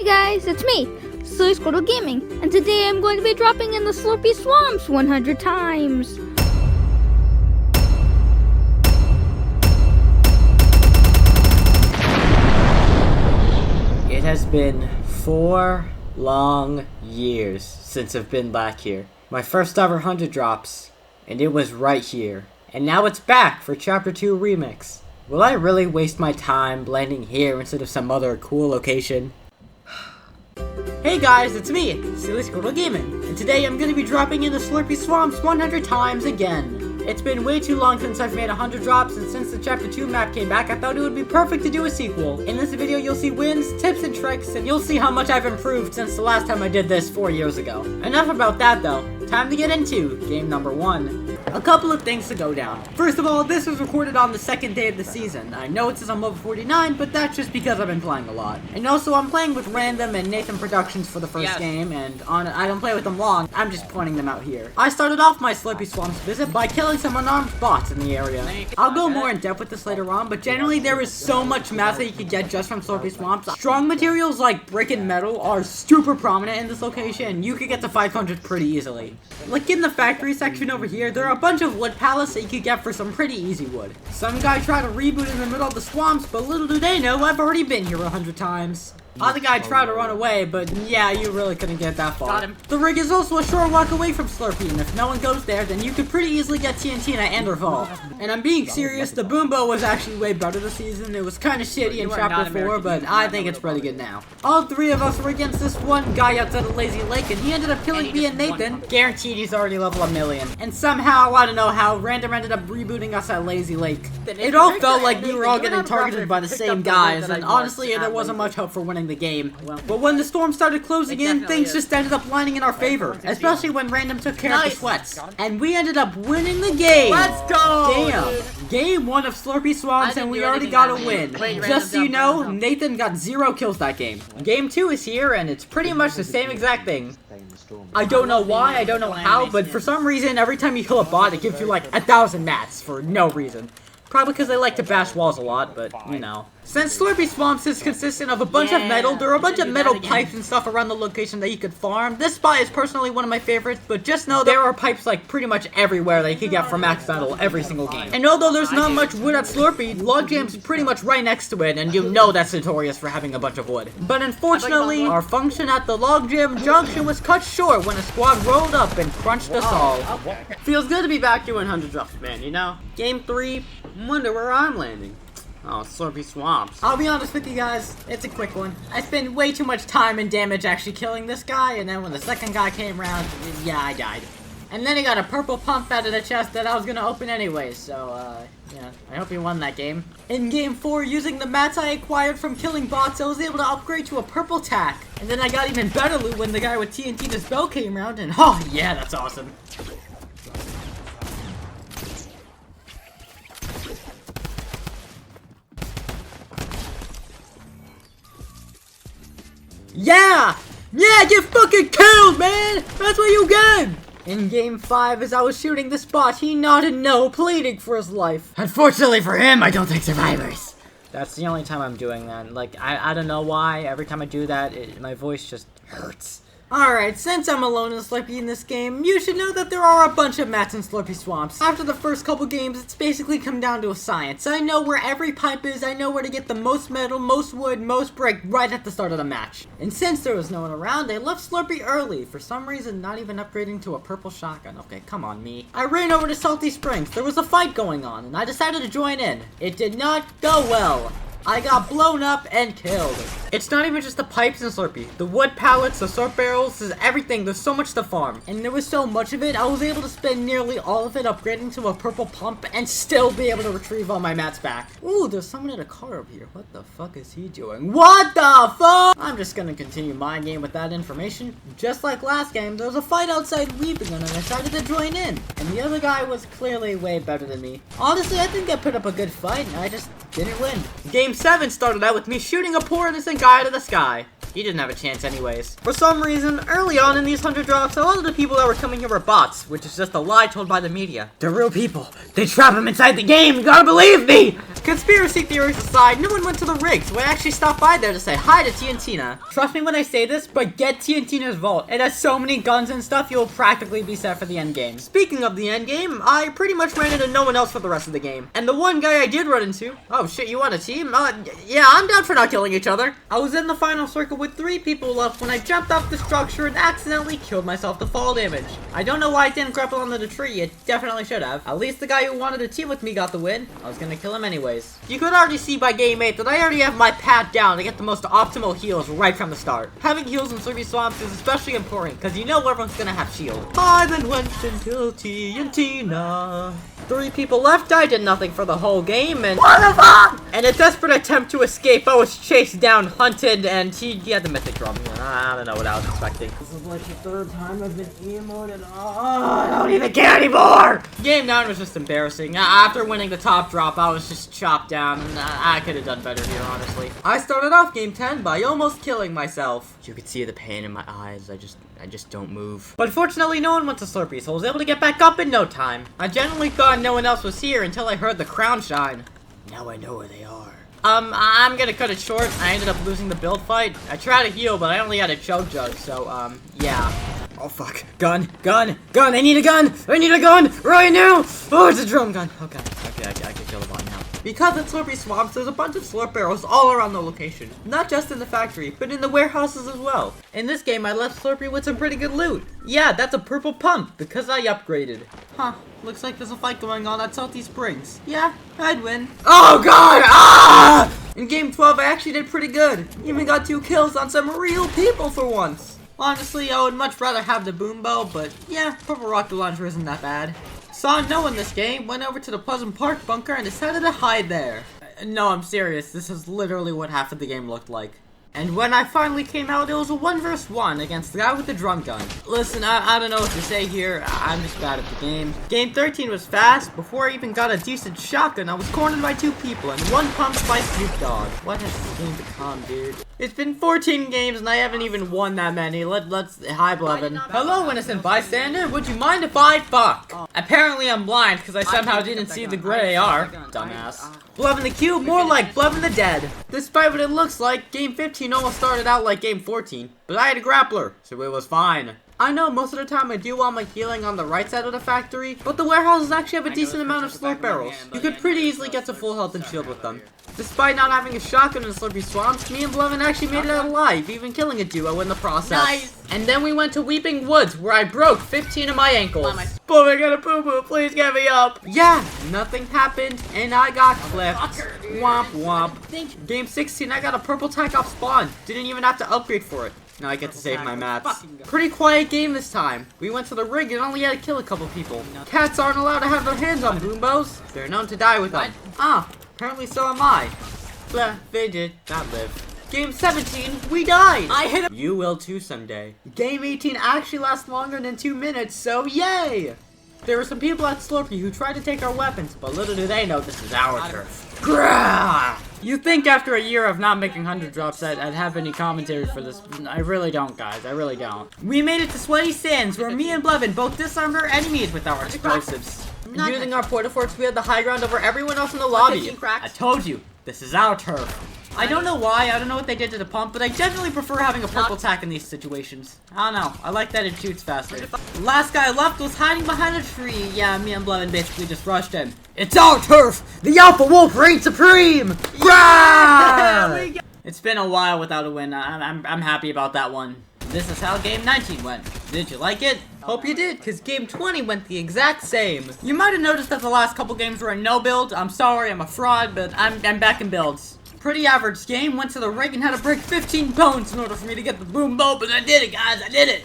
guys, it's me, SillySquirtle Gaming, and today I'm going to be dropping in the Slurpy Swamps 100 times. It has been 4 long years since I've been back here. My first ever 100 drops, and it was right here. And now it's back for Chapter 2 Remix. Will I really waste my time landing here instead of some other cool location? Hey guys, it's me, SillySquirtle Gaming, and today I'm going to be dropping into Slurpy Swamps 100 times again. It's been way too long since I've made 100 drops, and since the Chapter 2 map came back, I thought it would be perfect to do a sequel. In this video, you'll see wins, tips, and tricks, and you'll see how much I've improved since the last time I did this 4 years ago. Enough about that though, time to get into game number 1. A couple of things to go down. First of all, this was recorded on the second day of the season. I know it says I'm level 49, but that's just because I've been playing a lot. And also, I'm playing with Random and Nathan Productions for the first game, and I don't play with them long, I'm just pointing them out here. I started off my Slurpy Swamps visit by killing some unarmed bots in the area. I'll go more in depth with this later on, but generally there is so much math that you can get just from Slurpy Swamps. Strong materials like brick and metal are super prominent in this location, and you could get to 500 pretty easily. Like in the factory section over here, there are a bunch of wood pallets that you could get for some pretty easy wood. Some guy tried to reboot in the middle of the swamps, but little do they know I've already been here 100 times. Other guy tried to run away, but yeah, you really couldn't get that far. Got him. The rig is also a short walk away from Slurpy, and if no one goes there, then you could pretty easily get TNT in an Enderfall. And I'm being serious, the boom bow was actually way better this season. It was kind of shitty in Chapter 4, but I think it's pretty good now. All 3 of us were against this one guy outside of Lazy Lake, and he ended up killing me and Nathan. Guaranteed he's already level 1,000,000. And somehow, I don't know how, Random ended up rebooting us at Lazy Lake. It all felt like we were all getting targeted by the same guys, and honestly, there wasn't much hope for winning the game. But when the storm started closing in, things just ended up lining in our favor, especially when Random took care of the sweats. And we ended up winning the game! Let's go! Damn! Game 1 of Slurpy Swamps, and we already got a win. Just so you know, Nathan got 0 kills that game. Game 2 is here, and it's pretty much the same exact thing. I don't know why, I don't know how, but for some reason, every time you kill a bot, it gives you like 1,000 mats for no reason. Probably because they like to bash walls a lot, but, you know. Since Slurpy Swamps is consistent of a bunch of metal, there are a bunch of metal pipes and stuff around the location that you could farm. This spot is personally one of my favorites, but just know there are pipes like pretty much everywhere that you can get from max metal every single game. And although there's not much wood at Slurpy, Logjam's pretty much right next to it, and you know that's notorious for having a bunch of wood. But unfortunately, our function at the Logjam Junction was cut short when a squad rolled up and crunched us all. Feels good to be back doing 100 drops, man, you know? Game 3, wonder where I'm landing. Oh, Slurpy Swamps. I'll be honest with you guys, it's a quick one. I spent way too much time and damage actually killing this guy, and then when the second guy came around, yeah, I died. And then he got a purple pump out of the chest that I was gonna open anyway, so, yeah, I hope he won that game. In Game 4, using the mats I acquired from killing bots, I was able to upgrade to a purple tack. And then I got even better loot when the guy with TNT and his bow came around, and oh, yeah, that's awesome. Yeah! Yeah, get fucking killed, man! That's what you get! In Game 5, as I was shooting the spot, he nodded no, pleading for his life. Unfortunately for him, I don't take survivors. That's the only time I'm doing that. Like, I don't know why. Every time I do that, my voice just hurts. Alright, since I'm alone and Slurpy in this game, you should know that there are a bunch of mats in Slurpy Swamps. After the first couple games, it's basically come down to a science. I know where every pipe is, I know where to get the most metal, most wood, most brick right at the start of the match. And since there was no one around, I left Slurpy early, for some reason not even upgrading to a purple shotgun. Okay, come on, me. I ran over to Salty Springs. There was a fight going on, and I decided to join in. It did not go well. I got blown up and killed. It's not even just the pipes in Slurpy. The wood pallets, the soap barrels, there's everything. There's so much to farm. And there was so much of it, I was able to spend nearly all of it upgrading to a purple pump and still be able to retrieve all my mats back. Ooh, there's someone in a car over here. What the fuck is he doing? What the fuck? I'm just gonna continue my game with that information. Just like last game, there was a fight outside Weeping and I decided to join in. And the other guy was clearly way better than me. Honestly, I think I put up a good fight and I just didn't win. Game 7 started out with me shooting a poor innocent guy out of the sky. He didn't have a chance anyways. For some reason, early on in these 100 drops, a lot of the people that were coming here were bots, which is just a lie told by the media. The real people, they trap them inside the game, you gotta believe me! Conspiracy theories aside, no one went to the rig, so I actually stopped by there to say hi to Tiantina. Trust me when I say this, but get Tiantina's vault. It has so many guns and stuff, you'll practically be set for the end game. Speaking of the end game, I pretty much ran into no one else for the rest of the game. And the one guy I did run into, oh shit, you want a team? Yeah, I'm down for not killing each other. I was in the final circle with 3 people left when I jumped off the structure and accidentally killed myself to fall damage. I don't know why it didn't grapple onto the tree, it definitely should have. At least the guy who wanted to team with me got the win. I was gonna kill him anyways. You could already see by game 8 that I already have my path down to get the most optimal heals right from the start. Having heals in Slurpy Swamps is especially important, because you know everyone's gonna have shield. I then went until Tiantina. 3 people left, I did nothing for the whole game, and what the fuck? In a desperate attempt to escape, I was chased down, hunted, and he had the mythic drum. I don't know what I was expecting. This is like the 3rd time I've been emoted. I don't even care anymore! Game 9 was just embarrassing. After winning the top drop, I was just chopped down, and I could have done better here, honestly. I started off game 10 by almost killing myself. You could see the pain in my eyes. I just don't move. But fortunately, no one went to Slurpy, so I was able to get back up in no time. I genuinely thought no one else was here until I heard the crown shine. Now I know where they are. I'm gonna cut it short. I ended up losing the build fight. I tried to heal, but I only had a choke jug, so, yeah. Oh, fuck. Gun! I need a gun! Right now! Oh, it's a drum gun! Okay, I can kill the bot now. Because at Slurpy Swamps, there's a bunch of slurp barrels all around the location. Not just in the factory, but in the warehouses as well. In this game, I left Slurpy with some pretty good loot. Yeah, that's a purple pump, because I upgraded. Huh, looks like there's a fight going on at Salty Springs. Yeah, I'd win. Oh god! Ah! In game 12, I actually did pretty good. Even got 2 kills on some real people for once. Honestly, I would much rather have the boom bow, but yeah, purple rocket launcher isn't that bad. Saw no one this game, went over to the Pleasant Park bunker and decided to hide there. No, I'm serious, this is literally what half of the game looked like. And when I finally came out, it was a 1 vs 1 against the guy with the drum gun. Listen, I don't know what to say here. I'm just bad at the game. Game 13 was fast. Before I even got a decent shotgun, I was cornered by 2 people and 1 pumped by Snoop Dogg. What has this game become, dude? It's been 14 games and I haven't even won that many. Let's hi, Blevin. Hello, innocent bystander. Would you mind if I fuck? Apparently I'm blind because I somehow didn't see the gray AR. Dumbass. Blevin the cube, more like Blevin the dead. Despite what it looks like, game 15 almost started out like game 14, but I had a grappler, so it was fine. I know most of the time I do all my healing on the right side of the factory, but the warehouses actually have a decent amount of slurp barrels. You could pretty easily get to full health and shield with them. Despite not having a shotgun in Slurpy Swamps, me and Blevin actually made it out alive, even killing a duo in the process. Nice. And then we went to Weeping Woods, where I broke 15 of my ankles. Boom, I got a poo-poo, please get me up. Yeah, nothing happened, and I got clipped. Womp womp. Game 16, I got a purple tack off spawn. Didn't even have to upgrade for it. Now I get to save my mats. Pretty quiet game this time. We went to the rig and only had to kill a couple people. Cats aren't allowed to have their hands on boombos. They're known to die with them. Ah, apparently so am I. Blah, they did not live. Game 17, we died! I hit him! You will too someday. Game 18 actually lasts longer than 2 minutes, so yay! There were some people at Slurpy who tried to take our weapons, but little do they know this is our turf. Grah! You think after a year of not making 100 drops I'd have any commentary for this? I really don't, guys. I really don't. We made it to Sweaty Sands, where me and Blevin both disarmed our enemies with our explosives. Using our portaforts, we had the high ground over everyone else in the lobby. I told you, this is our turf. I don't know why, I don't know what they did to the pump, but I generally prefer having a purple tack in these situations. I don't know, I like that it shoots faster. The last guy left was hiding behind a tree. Yeah, me and Blevin basically just rushed him. It's our turf! The Alpha Wolf reigns supreme! Yeah! It's been a while without a win. I'm happy about that one. This is how game 19 went. Did you like it? Hope you did, because game 20 went the exact same. You might have noticed that the last couple games were in no build. I'm sorry, I'm a fraud, but I'm back in builds. Pretty average game, went to the rig and had to break 15 bones in order for me to get the boom bow, but I did it, guys, I did it!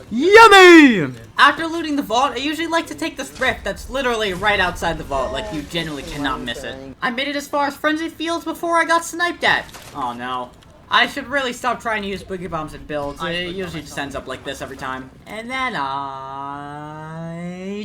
Yummy! After looting the vault, I usually like to take this rift that's literally right outside the vault, like you genuinely cannot miss it. I made it as far as Frenzied Fields before I got sniped at. Oh no. I should really stop trying to use boogie bombs in builds. It usually just ends up like this every time. And then I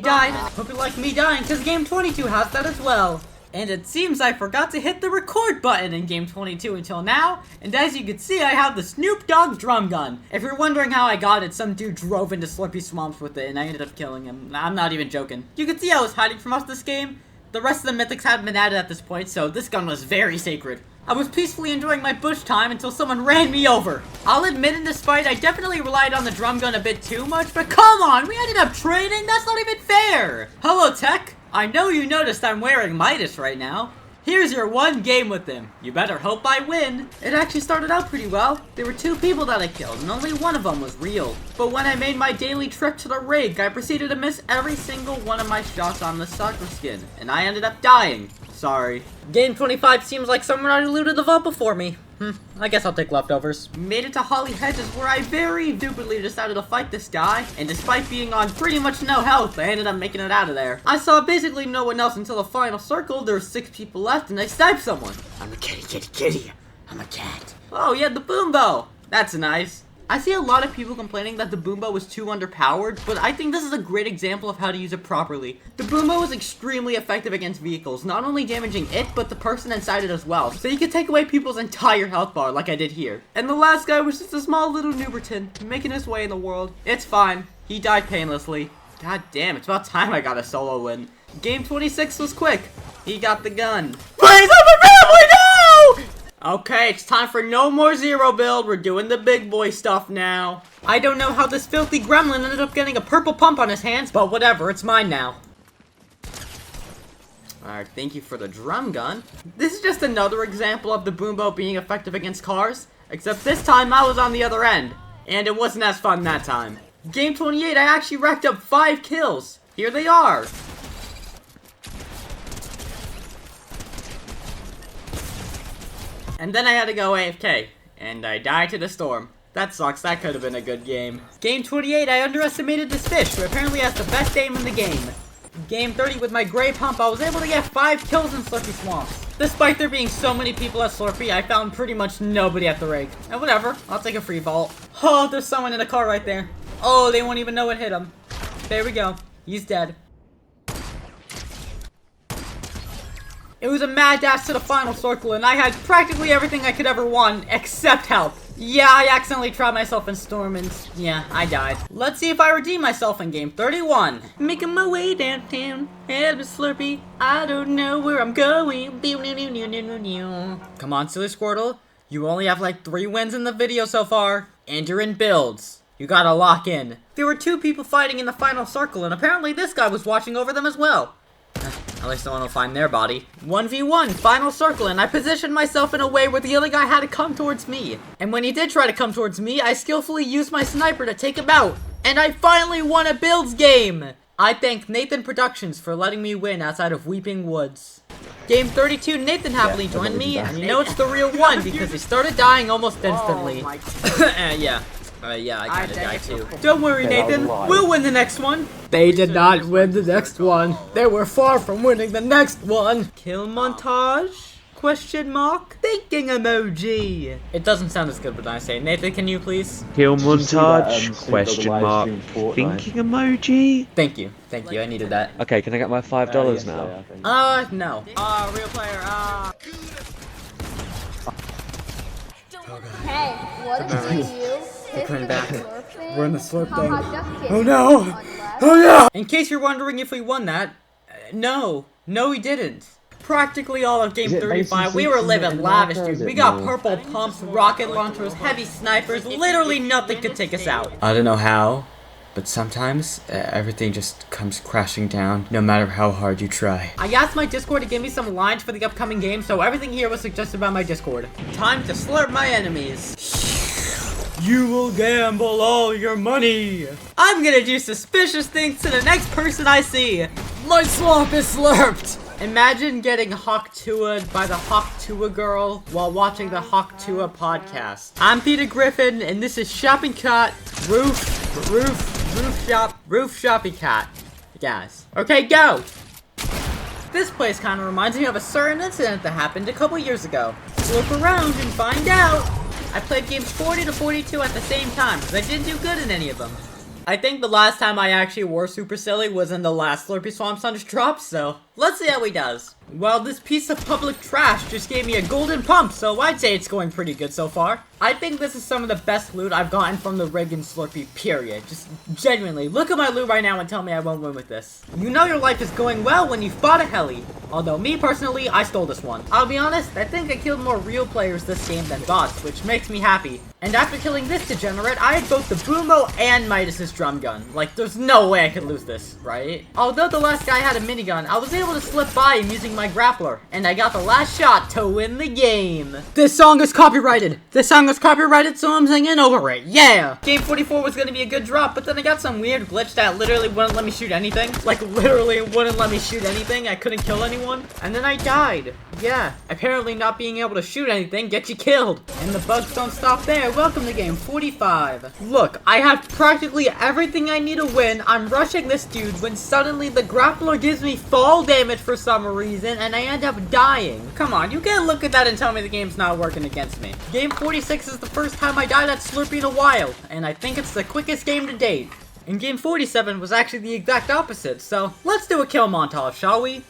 died. Hope you like me dying, because game 22 has that as well. And it seems I forgot to hit the record button in game 22 until now, and as you can see I have the Snoop Dogg drum gun. If you're wondering how I got it, some dude drove into Slurpy Swamps with it and I ended up killing him. I'm not even joking. You can see I was hiding from us this game. The rest of the mythics hadn't been added at this point, so this gun was very sacred. I was peacefully enjoying my bush time until someone ran me over. I'll admit in this fight, I definitely relied on the drum gun a bit too much, but come on, we ended up trading? That's not even fair! Hello, Tech. I know you noticed I'm wearing Midas right now. Here's your one game with him. You better hope I win. It actually started out pretty well. There were 2 people that I killed, and only one of them was real. But when I made my daily trip to the rig, I proceeded to miss every single one of my shots on the soccer skin, and I ended up dying. Sorry. Game 25 seems like someone already looted the vault before me. I guess I'll take leftovers. Made it to Holly Hedges where I very stupidly decided to fight this guy, and despite being on pretty much no health, I ended up making it out of there. I saw basically no one else until the final circle. There were 6 people left and I sniped someone. I'm a kitty. I'm a cat. Oh yeah, the boom bow. That's nice. I see a lot of people complaining that the boom bow was too underpowered, but I think this is a great example of how to use it properly. The boom bow is extremely effective against vehicles, not only damaging it, but the person inside it as well. So you can take away people's entire health bar, like I did here. And the last guy was just a small little Nuberton, making his way in the world. It's fine. He died painlessly. God damn, it's about time I got a solo win. Game 26 was quick. He got the gun. Please, I'm a family, no! Okay, it's time for no more zero build. We're doing the big boy stuff now. I don't know how this filthy gremlin ended up getting a purple pump on his hands, but whatever, it's mine now. Alright, thank you for the drum gun. This is just another example of the boom bow being effective against cars, except this time I was on the other end, and it wasn't as fun that time. Game 28, I actually racked up 5 kills. Here they are. And then I had to go AFK, and I died to the storm. That sucks, that could have been a good game. Game 28, I underestimated this fish, who apparently has the best aim in the game. Game 30, with my gray pump, I was able to get 5 kills in Slurpy Swamps. Despite there being so many people at Slurpy, I found pretty much nobody at the rig. And whatever, I'll take a free vault. Oh, there's someone in a car right there. Oh, they won't even know it hit him. There we go, he's dead. It was a mad dash to the final circle, and I had practically everything I could ever want, except health. Yeah, I accidentally trapped myself in storm, and yeah, I died. Let's see if I redeem myself in game 31. Making my way downtown, head with Slurpy, I don't know where I'm going. Come on, SillySquirtle, you only have like 3 wins in the video so far, and you're in builds. You gotta lock in. There were 2 people fighting in the final circle, and apparently this guy was watching over them as well. At least no one will find their body. 1v1, final circle, and I positioned myself in a way where the other guy had to come towards me. And when he did try to come towards me, I skillfully used my sniper to take him out. And I finally won a builds game! I thank Nathan Productions for letting me win outside of Weeping Woods. Game 32, Nathan happily joined me, and you know it's the real one because he started dying almost instantly. Yeah, I kinda died too. Don't worry, Nathan. We'll win the next one. They did not win the next one. They were far from winning the next one. Kill montage? Question mark? Thinking emoji. It doesn't sound as good when I say, Nathan, can you please? Kill montage? Question mark? Thinking emoji? Thank you. Thank you. I needed that. Okay, can I get my $5 now? No. Real player, Hey, what if you hit coming the back. slurp thing? We're in the slurp Haha, thing. just kidding. Oh no! Unless- Oh no! In case you're wondering if we won that, no, we didn't. Practically all of game 35, we were living lavish, dude. We got purple pumps, rocket launchers, heavy snipers, literally nothing could take us out. I don't know how, but sometimes everything just comes crashing down, no matter how hard you try. I asked my Discord to give me some lines for the upcoming game, so everything here was suggested by my Discord. Time to slurp my enemies. You will gamble all your money. I'm gonna do suspicious things to the next person I see. My swamp is slurped. Imagine getting Hawk-Tua'd by the Hawk-Tua girl while watching the Hawk-Tua podcast. I'm Peter Griffin, and this is Shopping Cat Roof Shopping Cat. Guys. Okay, go! This place kind of reminds me of a certain incident that happened a couple years ago. Look around and find out. I played games 40 to 42 at the same time, because I didn't do good in any of them. I think the last time I actually wore Super Silly was in the last Slurpy Swamp Sun's drop, so let's see how he does. Well, this piece of public trash just gave me a golden pump, so I'd say it's going pretty good so far. I think this is some of the best loot I've gotten from the rig and Slurpy, period. Just genuinely, look at my loot right now and tell me I won't win with this. You know your life is going well when you've bought a heli. Although, me personally, I stole this one. I'll be honest, I think I killed more real players this game than bots, which makes me happy. And after killing this degenerate, I had both the Boomo and Midas's drum gun. Like, there's no way I could lose this, right? Although the last guy had a minigun, I was able to slip by him using my grappler. And I got the last shot to win the game. This song is copyrighted! This song is copyrighted, so I'm singing over it. Yeah! Game 44 was gonna be a good drop, but then I got some weird glitch that literally wouldn't let me shoot anything. Like, literally wouldn't let me shoot anything. I couldn't kill anyone. And then I died. Yeah. Apparently not being able to shoot anything gets you killed. And the bugs don't stop there. Welcome to game 45. Look, I have practically everything I need to win. I'm rushing this dude when suddenly the grappler gives me fall damage for some reason and I end up dying. Come on, you can't look at that and tell me the game's not working against me. Game 46 is the first time I died at Slurpy in a while, and I think it's the quickest game to date. And game 47 was actually the exact opposite, so let's do a kill montage, shall we?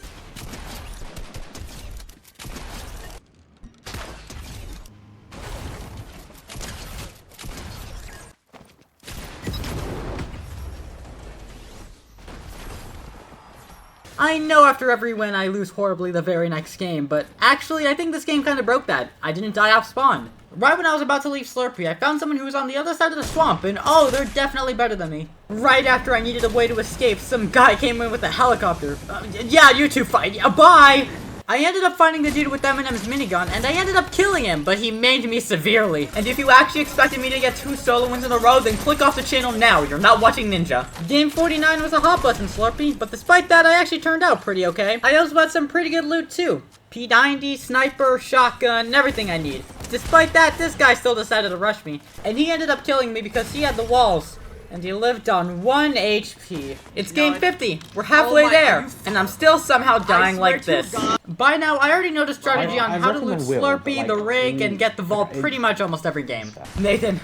I know after every win I lose horribly the very next game, but actually I think this game kinda broke that. I didn't die off spawn. Right when I was about to leave Slurpy, I found someone who was on the other side of the swamp, and oh, they're definitely better than me. Right after I needed a way to escape, some guy came in with a helicopter. Yeah, you two fight. Yeah, bye! I ended up finding the dude with Eminem's minigun, and I ended up killing him, but he maimed me severely. And if you actually expected me to get 2 solo wins in a row, then click off the channel now. You're not watching Ninja. Game 49 was a hot button, Slurpy, but despite that, I actually turned out pretty okay. I also had some pretty good loot, too. P90, sniper, shotgun, everything I need. Despite that, this guy still decided to rush me, and he ended up killing me because he had the walls. And he lived on 1 HP. It's game 50. We're halfway there. And I'm still somehow dying like this. By now, I already know the strategy on how to loot Slurpy, the rig, and get the vault pretty much almost every game. Nathan,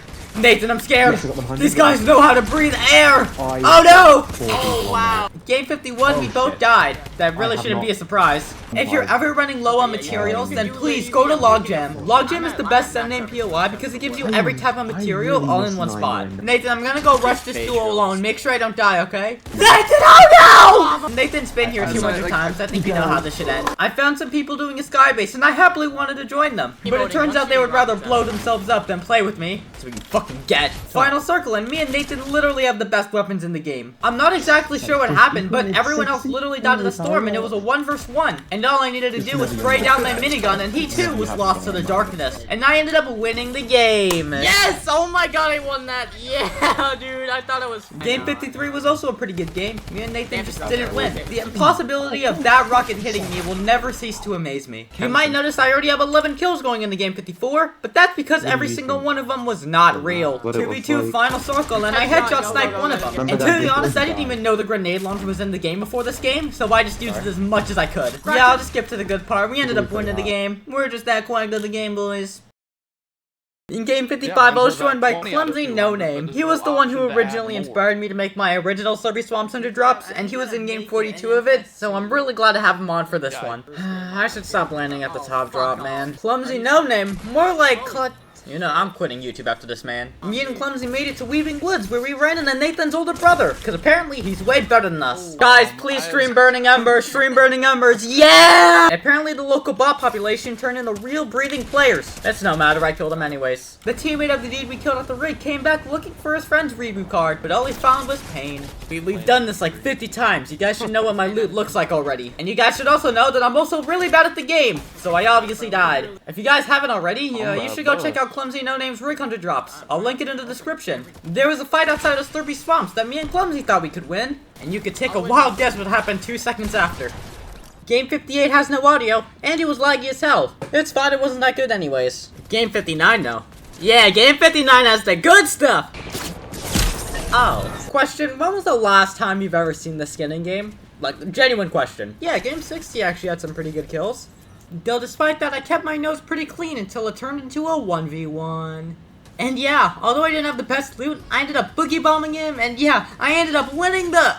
I'm scared. These guys know how to breathe air. Oh no! Oh, wow. Game 51, we both died. That really shouldn't be a surprise. If you're ever running low on materials, then please go to Logjam. Logjam is the best send name POI because it gives you every type of material all in one spot. Nathan, I'm gonna go rush this duel alone. Make sure I don't die, okay? Nathan, oh no! Nathan's been here 200 times. I think you know how this should end. I found some people doing a skybase, and I happily wanted to join them. But it turns out they would rather blow themselves up than play with me. So we can fucking get. Final circle, and me and Nathan literally have the best weapons in the game. I'm not exactly sure what happened, but everyone else literally died in the storm, and it was a 1 vs 1. And all I needed to do was spray down my minigun, and he too was lost to the darkness. And I ended up winning the game. Yes! Oh my god, I won that. Yeah, dude. I thought it was... Game 53 was also a pretty good game. Me and Nathan just didn't win. The impossibility of that rocket hitting me will never cease to amaze me. You might notice I already have 11 kills going into game 54, but that's because every single one of them was not real. 2v2 final circle, and I headshot sniped one of them. And to be honest, I didn't even know the grenade launcher was in the game before this game, so I just used it as much as I could. Yeah, I'll just skip to the good part. We ended up winning the game. We're just that quite good at the game, boys. In game 55, I was joined by Clumsy No Name. He was the one who originally inspired me to make my original Slurpy Swamp 100 drops, and he was in game 42 of it, so I'm really glad to have him on for this one. I should stop landing at the top drop, man. Clumsy No Name, more like You know, I'm quitting YouTube after this, man. Me and Clumsy made it to Weaving Woods, where we ran into Nathan's older brother, because apparently he's way better than us. Guys, please stream Burning Embers, yeah! Apparently the local bot population turned into real breathing players. That's no matter, I killed him anyways. The teammate of the dude we killed at the rig came back looking for his friend's reboot card, but all he found was pain. We've done this like 50 times. You guys should know what my loot looks like already. And you guys should also know that I'm also really bad at the game, so I obviously died. If you guys haven't already, you should go check out Clumsy No Name's Rig Hunter drops. I'll link it in the description. There was a fight outside of Slurpy Swamps that me and Clumsy thought we could win, and you could take a wild guess what happened 2 seconds after. Game 58 has no audio, and it was laggy as hell. It's fine, it wasn't that good anyways. Game 59 though. Yeah, Game 59 has the good stuff! Oh. Question, when was the last time you've ever seen the skin in game? Like, genuine question. Yeah, Game 60 actually had some pretty good kills. Though despite that, I kept my nose pretty clean until it turned into a 1v1. And yeah, although I didn't have the best loot, I ended up boogie bombing him, and yeah, I ended up winning the...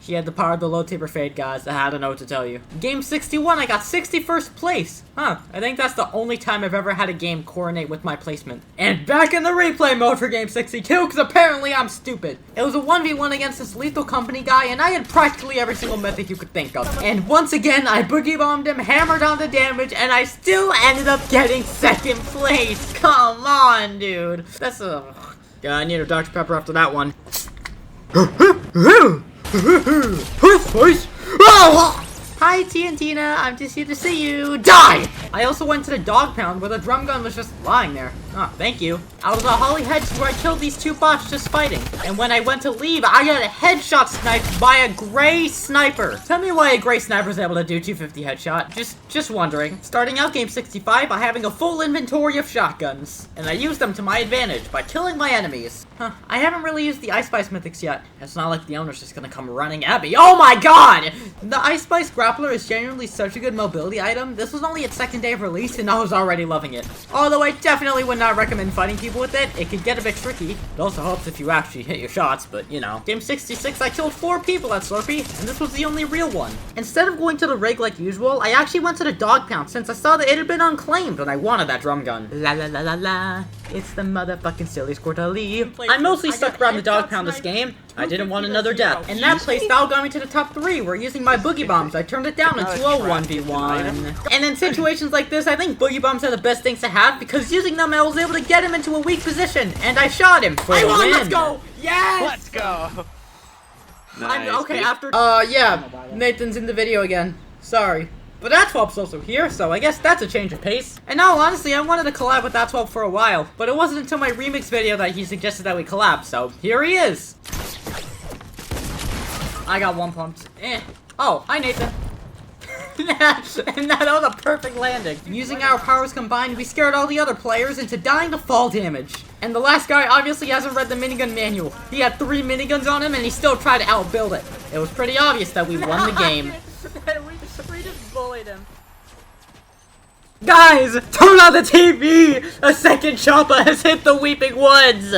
He had the power of the low taper fade, guys. I don't know what to tell you. Game 61, I got 61st place. Huh, I think that's the only time I've ever had a game coordinate with my placement. And back in the replay mode for game 62, because apparently I'm stupid. It was a 1v1 against this Lethal Company guy, and I had practically every single method you could think of. And once again, I boogie bombed him, hammered on the damage, and I still ended up getting 2nd place. Come on, dude. That's a... I need a Dr. Pepper after that one. Hi, Tiantina. I'm just here to see you die! I also went to the dog pound where the drum gun was just lying there. Oh, thank you. I was at Holly Hedge where I killed these 2 bots just fighting. And when I went to leave, I got a headshot sniped by a gray sniper. Tell me why a gray sniper is able to do 250 headshot. Just wondering. Starting out game 65 by having a full inventory of shotguns. And I used them to my advantage by killing my enemies. Huh, I haven't really used the Ice Spice mythics yet. It's not like the owner's just gonna come running at me. Oh my god! The Ice Spice grappler is genuinely such a good mobility item. This was only its 2nd day of release and I was already loving it. Although I definitely would not recommend fighting people with it. It could get a bit tricky. It also helps if you actually hit your shots, but you know. Game 66, I killed 4 people at Slurpy, and this was the only real one. Instead of going to the rig like usual, I actually went to the dog pound since I saw that it had been unclaimed and I wanted that drum gun. La la la la la. It's the motherfucking SillySquirtle. I mostly stuck around the dog pound this game. I didn't want another death. And that place now got me to the top 3, where using my boogie bombs, I turned it down into a 1v1. And in situations like this, I think boogie bombs are the best things to have, because using them, I was able to get him into a weak position, and I shot him for a win. Let's go! Yes! Let's go! Nice, okay, after... yeah, Nathan's in the video again. Sorry. But Atwelp's also here, so I guess that's a change of pace. And now, honestly, I wanted to collab with Atwelp for a while, but it wasn't until my remix video that he suggested that we collab, so here he is. I got 1 pumped. Oh, hi, Nathan. And that was a perfect landing. Using our powers combined, we scared all the other players into dying to fall damage. And the last guy obviously hasn't read the minigun manual. He had 3 miniguns on him, and he still tried to outbuild it. It was pretty obvious that we won the game. we just bullied him. Guys, turn on the TV! A 2nd chopper has hit the Weeping Woods!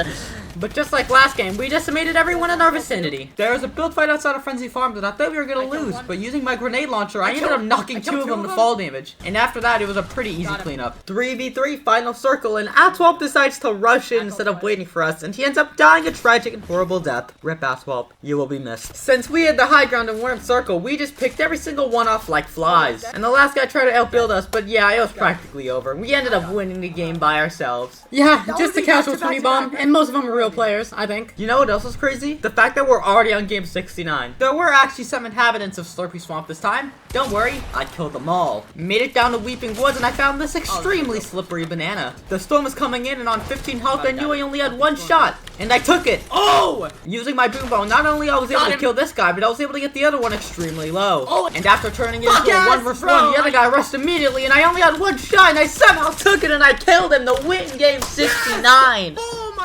But just like last game, we decimated everyone in our vicinity. There was a build fight outside of Frenzy Farm that I thought we were gonna lose, but using my grenade launcher, I ended up knocking 2 of them to fall damage. And after that, it was a pretty easy cleanup. 3v3 final circle, and Atwelp decides to rush in instead of waiting for us, and he ends up dying a tragic and horrible death. Rip Atwelp, you will be missed. Since we had the high ground and weren't circle, we just picked every single one off like flies. And the last guy tried to outbuild us, but yeah, it was practically over. We ended up winning the game by ourselves. Yeah, just a casual 20 bomb, and most of them are real players, I think. You know what else is crazy? The fact that we're already on game 69. There were actually some inhabitants of Slurpy Swamp this time. Don't worry, I killed them all. Made it down to Weeping Woods and I found this extremely slippery banana. The storm was coming in and on 15 health I knew I only had 1 shot. And I took it. Oh! Using my boom bow, not only I was able to kill this guy, but I was able to get the other one extremely low. Oh! And after turning it into a 1 vs 1, the other guy rushed immediately and I only had 1 shot and I somehow took it and I killed him to win game 69.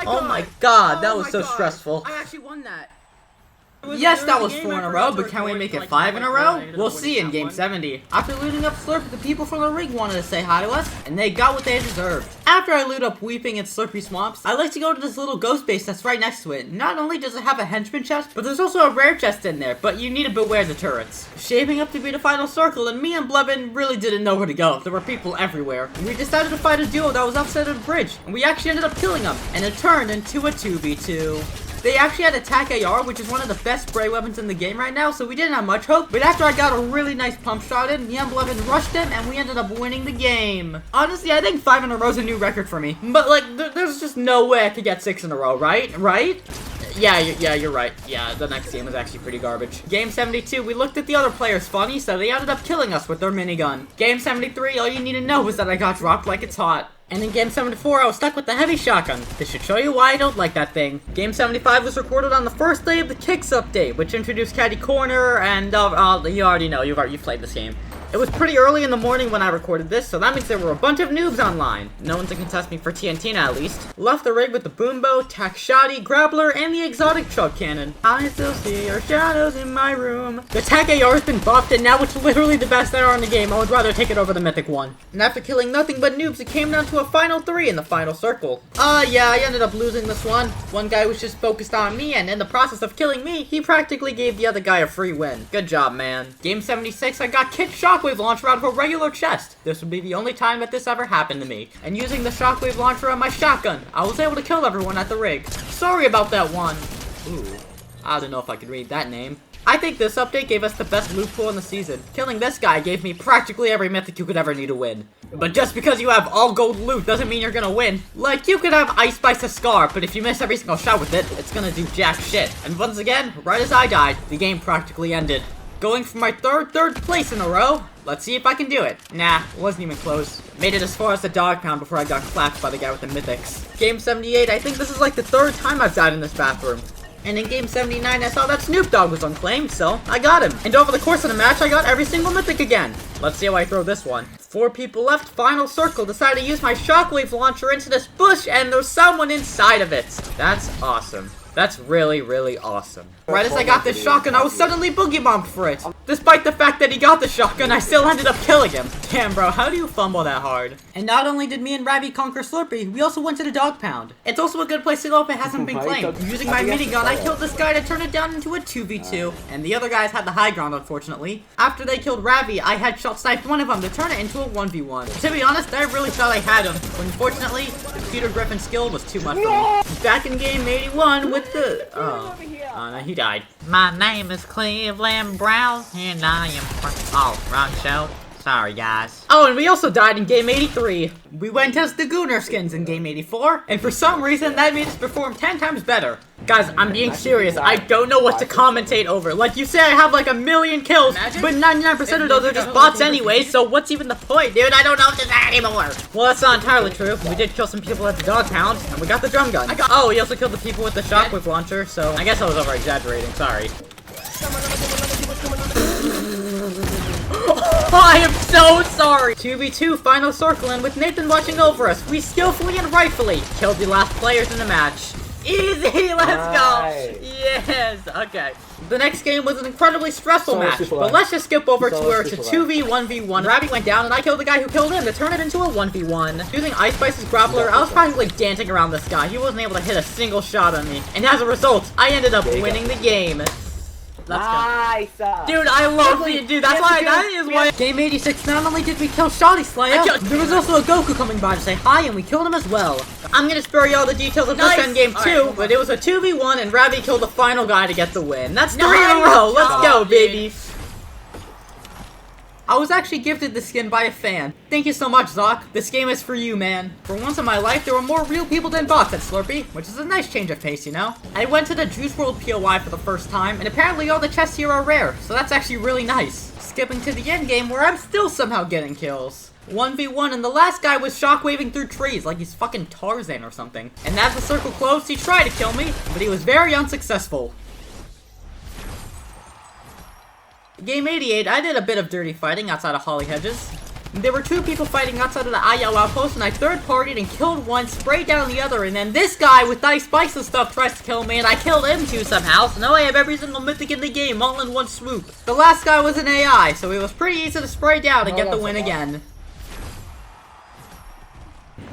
Oh my god, that was so stressful. I actually won that. Yes, that was 4 in a row, but can we make it 5 in a row? We'll see in game 70. After looting up Slurp, the people from the rig wanted to say hi to us, and they got what they deserved. After I loot up Weeping and Slurpy Swamps, I like to go to this little ghost base that's right next to it. Not only does it have a henchman chest, but there's also a rare chest in there, but you need to beware the turrets. Shaping up to be the final circle, and me and Blevin really didn't know where to go. There were people everywhere. We decided to fight a duo that was outside of the bridge, and we actually ended up killing them, and it turned into a 2v2. They actually had Attack AR, which is one of the best spray weapons in the game right now, so we didn't have much hope. But after I got a really nice pump shot in, me and Blevin rushed him, and we ended up winning the game. Honestly, I think 5 in a row is a new record for me. But, like, there's just no way I could get 6 in a row, right? Right? Yeah, you're right. Yeah, the next game was actually pretty garbage. Game 72, we looked at the other players funny, so they ended up killing us with their minigun. Game 73, all you need to know is that I got dropped like it's hot. And in Game 74, I was stuck with the heavy shotgun. This should show you why I don't like that thing. Game 75 was recorded on the first day of the Kicks update, which introduced Caddy Corner, and you already know, you've played this game. It was pretty early in the morning when I recorded this, so that means there were a bunch of noobs online. No one to contest me for TNT at least. Left the rig with the boom bow, tack shoddy, grappler, and the exotic chug cannon. I still see your shadows in my room. The tack AR has been buffed, and now it's literally the best AR in the game. I would rather take it over the mythic one. And after killing nothing but noobs, it came down to a final 3 in the final circle. Yeah, I ended up losing this one. One guy was just focused on me, and in the process of killing me, he practically gave the other guy a free win. Good job, man. Game 76, I got kicked shockwave launcher out of a regular chest. This would be the only time that this ever happened to me. And using the shockwave launcher on my shotgun, I was able to kill everyone at the rig. Sorry about that one. Ooh, I don't know if I could read that name. I think this update gave us the best loot pool in the season. Killing this guy gave me practically every mythic you could ever need to win. But just because you have all gold loot doesn't mean you're gonna win. Like, you could have Ice Spice a Scar, but if you miss every single shot with it, it's gonna do jack shit. And once again, right as I died, the game practically ended. Going for my third place in a row. Let's see if I can do it. Nah, wasn't even close. Made it as far as the dog pound before I got clapped by the guy with the mythics. Game 78, I think this is like the 3rd time I've died in this bathroom. And in game 79, I saw that Snoop Dogg was unclaimed, so I got him. And over the course of the match, I got every single mythic again. Let's see how I throw this one. 4 people left, final circle. Decided to use my shockwave launcher into this bush, and there's someone inside of it. That's awesome. That's really, really awesome. Right as I got this shotgun, I was suddenly boogie bombed for it. Despite the fact that he got the shotgun, I still ended up killing him. Damn, bro, how do you fumble that hard? And not only did me and Ravi conquer Slurpy, we also went to the dog pound. It's also a good place to go if it hasn't been claimed. Using my minigun, I killed this guy to turn it down into a 2v2. And the other guys had the high ground, unfortunately. After they killed Ravi, I headshot sniped one of them to turn it into a 1v1. To be honest, I really thought I had him. But unfortunately, the Peter Griffin skill was too much for me. Back in game 81 with the... Oh, no, he died. My name is Cleveland Brown, and I am from... Oh, wrong show. Sorry, guys. Oh, and we also died in game 83. We went as the Gooner skins in game 84, and for some reason, that made us perform 10 times better. Guys, I'm being serious. I don't know what to commentate over. Like, you say I have like 1,000,000 kills, but 99% of those are just bots anyway, so what's even the point, dude? I don't know if there's that anymore. Well, that's not entirely true. We did kill some people at the dog pound, and we got the drum gun. Oh, we also killed the people with the shockwave launcher, so I guess I was over-exaggerating. Sorry. I am so sorry! 2v2 final circle, and with Nathan watching over us, we skillfully and rightfully killed the last players in the match. Easy, let's go! Yes, okay. The next game was an incredibly stressful match, but let's just skip over to where it's a 2v1v1. Ravi went down, and I killed the guy who killed him to turn it into a 1v1. Using Ice Spice's grappler, I was practically dancing around this guy. He wasn't able to hit a single shot on me. And as a result, I ended up winning the game. Let's go. Dude, I love you, dude. That's why that is why. Game 86, not only did we kill Shoddy Slayer, there was also a Goku coming by to say hi, and we killed him as well. I'm gonna spare you all the details of this end game too, but it was a 2v1, and Ravi killed the final guy to get the win. That's 3 in a row. Let's go, baby. I was actually gifted this skin by a fan. Thank you so much, Zoc. This game is for you, man. For once in my life, there were more real people than bots at Slurpy, which is a nice change of pace, you know? I went to the Juice WRLD POI for the first time, and apparently all the chests here are rare, so that's actually really nice. Skipping to the end game, where I'm still somehow getting kills. 1v1, and the last guy was shockwaving through trees like he's fucking Tarzan or something. And as the circle closed, he tried to kill me, but he was very unsuccessful. Game 88, I did a bit of dirty fighting outside of Holly Hedges. There were 2 people fighting outside of the Ayao outpost, and I third-partied and killed one, sprayed down the other, and then this guy with Ice Spice and stuff tries to kill me, and I killed him too somehow, so now I have every single mythic in the game, all in one swoop. The last guy was an AI, so it was pretty easy to spray down and get the win again.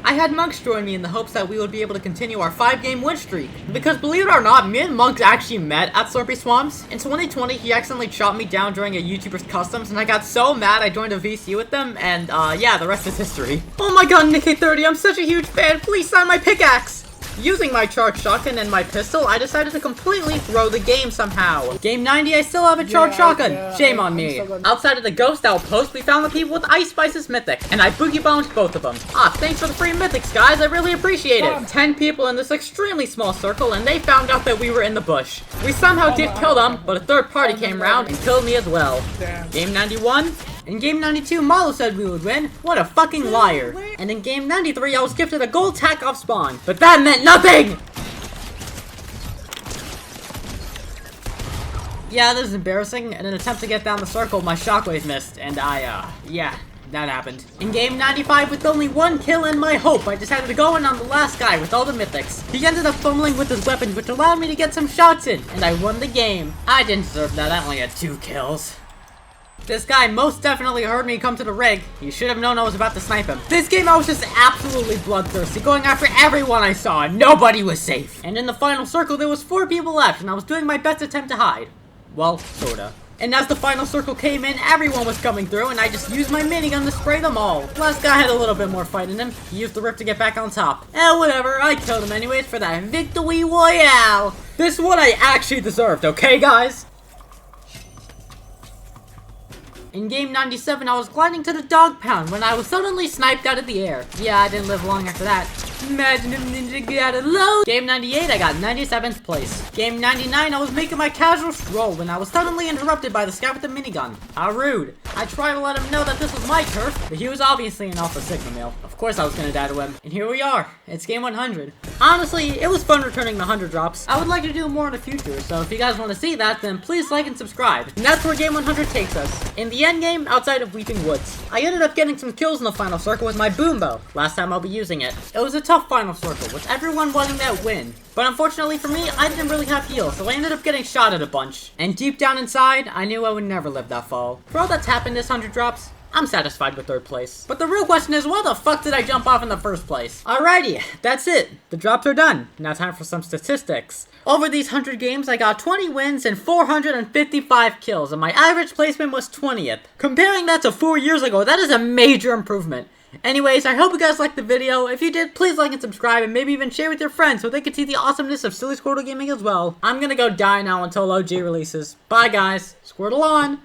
I had Monks join me in the hopes that we would be able to continue our 5-game win streak. Because believe it or not, me and Monks actually met at Slurpy Swamps. In 2020, he accidentally shot me down during a YouTuber's customs, and I got so mad I joined a VC with them, and yeah, the rest is history. Oh my god, Nick30, I'm such a huge fan, please sign my pickaxe! Using my charged shotgun and my pistol, I decided to completely throw the game somehow. Game 90, I still have a charged shotgun. Shame on me. Outside of the Ghost Outpost, we found the people with Ice Spice's mythic, and I boogie bombed both of them. Thanks for the free mythics, guys. I really appreciate it. 10 people in this extremely small circle, and they found out that we were in the bush. We somehow did kill them, but a third party came around and killed me as well. Game 91. In game 92, Malo said we would win. What a fucking liar. And in game 93, I was gifted a gold tack off spawn. But that meant nothing! Yeah, this is embarrassing. In an attempt to get down the circle, my shockwave missed, and yeah, that happened. In game 95, with only 1 kill and my hope, I decided to go in on the last guy with all the mythics. He ended up fumbling with his weapon, which allowed me to get some shots in, and I won the game. I didn't deserve that, I only had 2 kills. This guy most definitely heard me come to the rig. He should have known I was about to snipe him. This game I was just absolutely bloodthirsty, going after everyone I saw, and nobody was safe. And in the final circle, there was 4 people left, and I was doing my best attempt to hide. Well, sorta. And as the final circle came in, everyone was coming through, and I just used my minigun to spray them all. Last guy had a little bit more fight in him. He used the rip to get back on top. Whatever, I killed him anyways for that victory royale. This one I actually deserved, okay guys? In game 97, I was gliding to the dog pound when I was suddenly sniped out of the air. Yeah, I didn't live long after that. Imagine if Ninja got alone. Game 98, I got 97th place. Game 99, I was making my casual stroll when I was suddenly interrupted by the scout with the minigun. How rude. I tried to let him know that this was my turf, but he was obviously an Alpha Sigma male. Of course I was gonna die to him. And here we are. It's game 100. Honestly, it was fun returning the 100 drops. I would like to do more in the future, so if you guys want to see that, then please like and subscribe. And that's where game 100 takes us. In the end game, outside of Weeping Woods, I ended up getting some kills in the final circle with my boom bow. Last time I'll be using it. It was a tough final circle, with everyone wanting that win. But unfortunately for me, I didn't really have heals, so I ended up getting shot at a bunch. And deep down inside, I knew I would never live that fall. For all that's happened this 100 drops, I'm satisfied with 3rd place. But the real question is, why the fuck did I jump off in the first place? Alrighty, that's it. The drops are done. Now time for some statistics. Over these 100 games, I got 20 wins and 455 kills, and my average placement was 20th. Comparing that to 4 years ago, that is a major improvement. Anyways, I hope you guys liked the video. If you did, please like and subscribe, and maybe even share with your friends so they can see the awesomeness of SillySquirtle gaming as well. I'm gonna go die now until OG releases. Bye guys, Squirtle on!